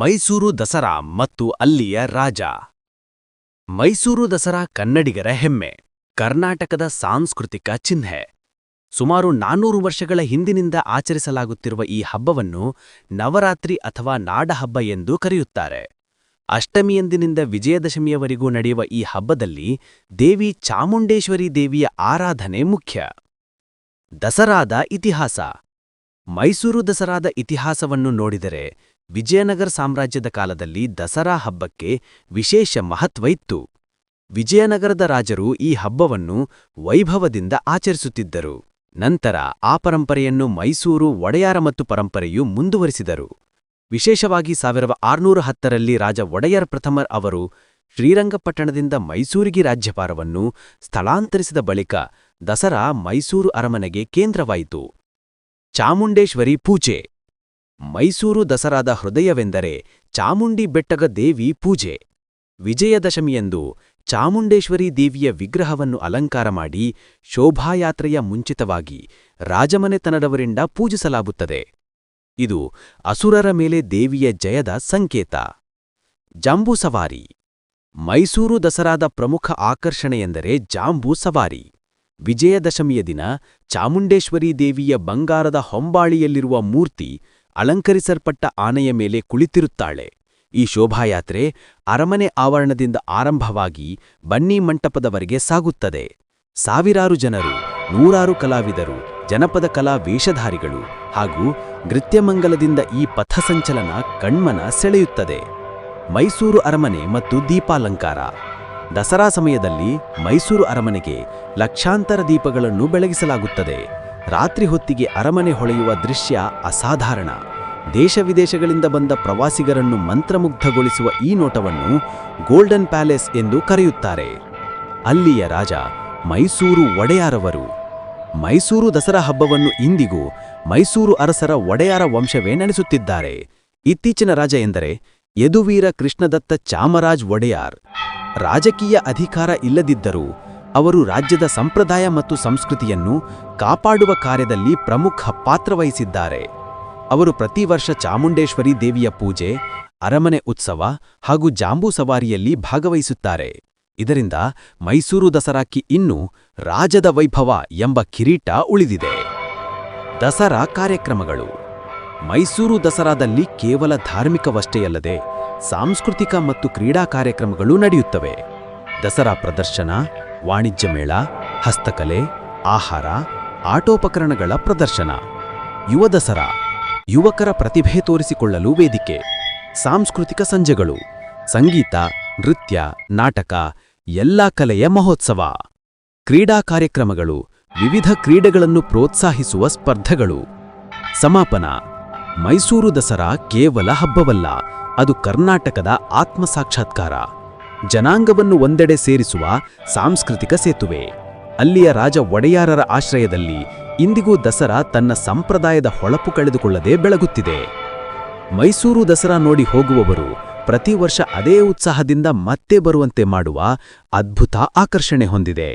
ಮೈಸೂರು ದಸರಾ ಮತ್ತು ಅಲ್ಲಿಯ ರಾಜ. ಮೈಸೂರು ದಸರಾ ಕನ್ನಡಿಗರ ಹೆಮ್ಮೆ, ಕರ್ನಾಟಕದ ಸಾಂಸ್ಕೃತಿಕ ಚಿಹ್ನೆ. ಸುಮಾರು 400 ವರ್ಷಗಳ ಹಿಂದಿನಿಂದ ಆಚರಿಸಲಾಗುತ್ತಿರುವ ಈ ಹಬ್ಬವನ್ನು ನವರಾತ್ರಿ ಅಥವಾ ನಾಡಹಬ್ಬ ಎಂದು ಕರೆಯುತ್ತಾರೆ. ಅಷ್ಟಮಿಯಂದಿನಿಂದ ವಿಜಯದಶಮಿಯವರೆಗೂ ನಡೆಯುವ ಈ ಹಬ್ಬದಲ್ಲಿ ದೇವಿ ಚಾಮುಂಡೇಶ್ವರಿ ದೇವಿಯ ಆರಾಧನೆ ಮುಖ್ಯ. ದಸರಾದ ಇತಿಹಾಸ. ಮೈಸೂರು ದಸರಾದ ಇತಿಹಾಸವನ್ನು ನೋಡಿದರೆ ವಿಜಯನಗರ ಸಾಮ್ರಾಜ್ಯದ ಕಾಲದಲ್ಲಿ ದಸರಾ ಹಬ್ಬಕ್ಕೆ ವಿಶೇಷ ಮಹತ್ವ ಇತ್ತು. ವಿಜಯನಗರದ ರಾಜರು ಈ ಹಬ್ಬವನ್ನು ವೈಭವದಿಂದ ಆಚರಿಸುತ್ತಿದ್ದರು. ನಂತರ ಆ ಪರಂಪರೆಯನ್ನು ಮೈಸೂರು ಒಡೆಯಾರ ಮತ್ತು ಪರಂಪರೆಯು ಮುಂದುವರಿಸಿದರು. ವಿಶೇಷವಾಗಿ 1610ರಲ್ಲಿ ರಾಜ ಒಡೆಯರ್ ಪ್ರಥಮರ್ ಅವರು ಶ್ರೀರಂಗಪಟ್ಟಣದಿಂದ ಮೈಸೂರಿಗೆ ರಾಜ್ಯಭಾರವನ್ನು ಸ್ಥಳಾಂತರಿಸಿದ ಬಳಿಕ ದಸರಾ ಮೈಸೂರು ಅರಮನೆಗೆ ಕೇಂದ್ರವಾಯಿತು. ಚಾಮುಂಡೇಶ್ವರಿ ಪೂಜೆ. ಮೈಸೂರು ದಸರಾದ ಹೃದಯವೆಂದರೆ ಚಾಮುಂಡಿ ಬೆಟ್ಟದ ದೇವಿ ಪೂಜೆ. ವಿಜಯದಶಮಿಯಂದು ಚಾಮುಂಡೇಶ್ವರಿ ದೇವಿಯ ವಿಗ್ರಹವನ್ನು ಅಲಂಕಾರ ಮಾಡಿ ಶೋಭಾಯಾತ್ರೆಯ ಮುಂಚಿತವಾಗಿ ರಾಜಮನೆತನದವರಿಂದ ಪೂಜಿಸಲಾಗುತ್ತದೆ. ಇದು ಅಸುರರ ಮೇಲೆ ದೇವಿಯ ಜಯದ ಸಂಕೇತ. ಜಾಂಬೂ ಸವಾರಿ. ಮೈಸೂರು ದಸರಾದ ಪ್ರಮುಖ ಆಕರ್ಷಣೆಯೆಂದರೆ ಜಾಂಬೂ ಸವಾರಿ. ವಿಜಯದಶಮಿಯ ದಿನ ಚಾಮುಂಡೇಶ್ವರಿ ದೇವಿಯ ಬಂಗಾರದ ಹೊಂಬಾಳಿಯಲ್ಲಿರುವ ಮೂರ್ತಿ ಅಲಂಕರಿಸಲ್ಪಟ್ಟ ಆನೆಯ ಮೇಲೆ ಕುಳಿತಿರುತ್ತಾಳೆ. ಈ ಶೋಭಾಯಾತ್ರೆ ಅರಮನೆ ಆವರಣದಿಂದ ಆರಂಭವಾಗಿ ಬನ್ನಿ ಮಂಟಪದವರೆಗೆ ಸಾಗುತ್ತದೆ. ಸಾವಿರಾರು ಜನರು, ನೂರಾರು ಕಲಾವಿದರು, ಜನಪದ ಕಲಾ ವೇಷಧಾರಿಗಳು ಹಾಗೂ ನೃತ್ಯಮಂಗಲದಿಂದ ಈ ಪಥಸಂಚಲನ ಕಣ್ಮನ ಸೆಳೆಯುತ್ತದೆ. ಮೈಸೂರು ಅರಮನೆ ಮತ್ತು ದೀಪಾಲಂಕಾರ. ದಸರಾ ಸಮಯದಲ್ಲಿ ಮೈಸೂರು ಅರಮನೆಗೆ ಲಕ್ಷಾಂತರ ದೀಪಗಳನ್ನು ಬೆಳಗಿಸಲಾಗುತ್ತದೆ. ರಾತ್ರಿ ಹೊತ್ತಿಗೆ ಅರಮನೆ ಹೊಳೆಯುವ ದೃಶ್ಯ ಅಸಾಧಾರಣ. ದೇಶ ವಿದೇಶಗಳಿಂದ ಬಂದ ಪ್ರವಾಸಿಗರನ್ನು ಮಂತ್ರಮುಗ್ಧಗೊಳಿಸುವ ಈ ನೋಟವನ್ನು ಗೋಲ್ಡನ್ ಪ್ಯಾಲೇಸ್ ಎಂದು ಕರೆಯುತ್ತಾರೆ. ಅಲ್ಲಿಯ ರಾಜ ಮೈಸೂರು ಒಡೆಯಾರವರು. ಮೈಸೂರು ದಸರಾ ಹಬ್ಬವನ್ನು ಇಂದಿಗೂ ಮೈಸೂರು ಅರಸರ ಒಡೆಯಾರ ವಂಶವೇ ನಡೆಸುತ್ತಿದ್ದಾರೆ. ಇತ್ತೀಚಿನ ರಾಜ ಎಂದರೆ ಯದುವೀರ ಕೃಷ್ಣದತ್ತ ಚಾಮರಾಜ ಒಡೆಯಾರ್. ರಾಜಕೀಯ ಅಧಿಕಾರ ಇಲ್ಲದಿದ್ದರೂ ಅವರು ರಾಜ್ಯದ ಸಂಪ್ರದಾಯ ಮತ್ತು ಸಂಸ್ಕೃತಿಯನ್ನು ಕಾಪಾಡುವ ಕಾರ್ಯದಲ್ಲಿ ಪ್ರಮುಖ ಪಾತ್ರವಹಿಸಿದ್ದಾರೆ. ಅವರು ಪ್ರತಿ ವರ್ಷ ಚಾಮುಂಡೇಶ್ವರಿ ದೇವಿಯ ಪೂಜೆ, ಅರಮನೆ ಉತ್ಸವ ಹಾಗೂ ಜಾಂಬೂ ಸವಾರಿಯಲ್ಲಿ ಭಾಗವಹಿಸುತ್ತಾರೆ. ಇದರಿಂದ ಮೈಸೂರು ದಸರಾಕ್ಕೆ ಇನ್ನೂ ರಾಜದ ವೈಭವ ಎಂಬ ಕಿರೀಟ ಉಳಿದಿದೆ. ದಸರಾ ಕಾರ್ಯಕ್ರಮಗಳು. ಮೈಸೂರು ದಸರಾದಲ್ಲಿ ಕೇವಲ ಧಾರ್ಮಿಕವಷ್ಟೇ ಅಲ್ಲದೆ ಸಾಂಸ್ಕೃತಿಕ ಮತ್ತು ಕ್ರೀಡಾ ಕಾರ್ಯಕ್ರಮಗಳು ನಡೆಯುತ್ತವೆ. ದಸರಾ ಪ್ರದರ್ಶನ, ವಾಣಿಜ್ಯ ಮೇಳ, ಹಸ್ತಕಲೆ, ಆಹಾರ, ಆಟೋಪಕರಣಗಳ ಪ್ರದರ್ಶನ. ಯುವ ದಸರಾ. ಯುವಕರ ಪ್ರತಿಭೆ ತೋರಿಸಿಕೊಳ್ಳಲು ವೇದಿಕೆ. ಸಾಂಸ್ಕೃತಿಕ ಸಂಜೆಗಳು, ಸಂಗೀತ, ನೃತ್ಯ, ನಾಟಕ, ಎಲ್ಲಾ ಕಲೆಯ ಮಹೋತ್ಸವ. ಕ್ರೀಡಾ ಕಾರ್ಯಕ್ರಮಗಳು, ವಿವಿಧ ಕ್ರೀಡೆಗಳನ್ನು ಪ್ರೋತ್ಸಾಹಿಸುವ ಸ್ಪರ್ಧೆಗಳು. ಸಮಾಪನ. ಮೈಸೂರು ದಸರಾ ಕೇವಲ ಹಬ್ಬವಲ್ಲ, ಅದು ಕರ್ನಾಟಕದ ಆತ್ಮಸಾಕ್ಷಾತ್ಕಾರ. ಜನಾಂಗವನ್ನು ಒಂದೆಡೆ ಸೇರಿಸುವ ಸಾಂಸ್ಕೃತಿಕ ಸೇತುವೆ. ಅಲ್ಲಿಯ ರಾಜ ಒಡೆಯಾರರ ಆಶ್ರಯದಲ್ಲಿ ಇಂದಿಗೂ ದಸರಾ ತನ್ನ ಸಂಪ್ರದಾಯದ ಹೊಳಪು ಕಳೆದುಕೊಳ್ಳದೆ ಬೆಳಗುತ್ತಿದೆ. ಮೈಸೂರು ದಸರಾ ನೋಡಿ ಹೋಗುವವರು ಪ್ರತಿ ವರ್ಷ ಅದೇ ಉತ್ಸಾಹದಿಂದ ಮತ್ತೆ ಬರುವಂತೆ ಮಾಡುವ ಅದ್ಭುತ ಆಕರ್ಷಣೆ ಹೊಂದಿದೆ.